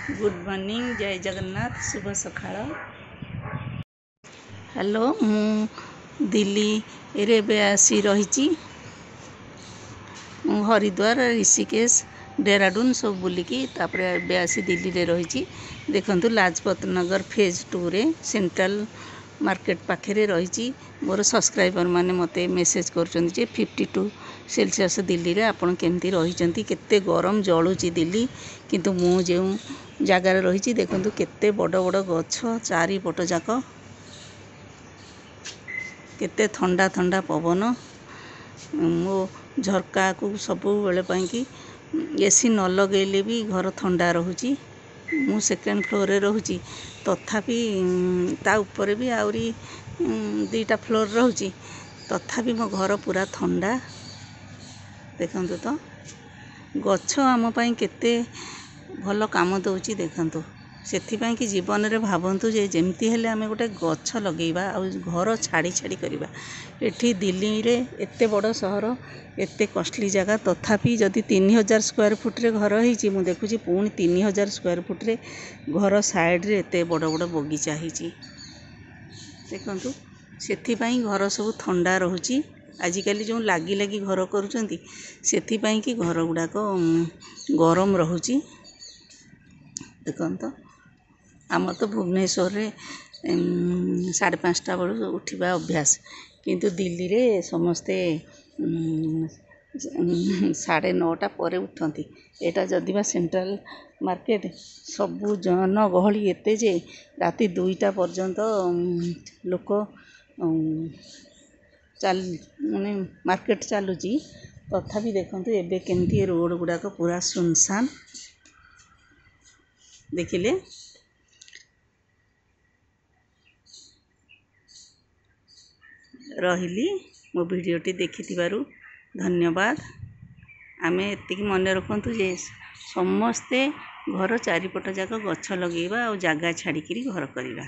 Good morning जय जगन्नाथ शुभ सकाळ। Hello मु दिल्ली रे बे आसी रही हरिद्वार ऋषिकेश डेराडून सब बुलिकी तापर आसी दिल्ली रे रही। देखंतु लाजपत नगर फेज 2 रे सेंट्रल मार्केट पाखे रही। मोर सब्सक्राइबर माने मते मेसेज कर 52 सेल्सियस दिल्ली रे आपण केमती रही केते गरम जलुची दिल्ली किंतु मु जो जगार रही देखंतु केते बड़ बड़ गछ चारिपट जाक केते ठंडा ठंडा पवन मो झरका को सब बेले कि एसी न लगेले भी घर ठंडा रोची। मु सेकेंड फ्लोर रे रोची तथापि ता ऊपर भी आउरी 2टा फ्लोर रोची तथापि मो घर पूरा ठंडा। देखंतु तो गछ आम पई केते भल काम दउची। देखंतु सेथिपाई कि जीवन रे भावंतु जे जेमती हेले आमे गोटे गछ लगेइबा आ घर छाड़ी छाड़ी करिबा। एठी दिल्ली रे एते बड़ सहर एते कॉस्टली जगह तथापि जदि 3000 स्क्वायर फुट रे घर होईची मु देखुची पुणी 3000 स्क्वायर फुट रे घर साइड रे एते बड़ बड़ बगीचा होईची। देखंतु सेथिपाई घर सब ठंडा रहुची। आजिकली जो लागी लागी घर करूचंती सेथिपाई कि घर गुडाक गरम रहुची। देखंतु आम तो भुवनेश्वर रे 5:30 बेलू उठिबा अभ्यास किंतु दिल्ली रे समस्ते 9:30 पर उठती। एटा जदिबा सेंट्रल मार्केट सबु जन गहली एते जे राति 2टा पर्यंत लोक चल माने मार्केट चलुची तथापि देखंतु एबे केमती रोड गुडाक पूरा सुनसान। देखिले रहिली मो वीडियोटी देखिथिबारु धन्यवाद। आमे एतिकी मन रखंतु जे समस्ते घर चारिपट जाक गछ लगेइबा और जागा छाड़िकी घर करिबा।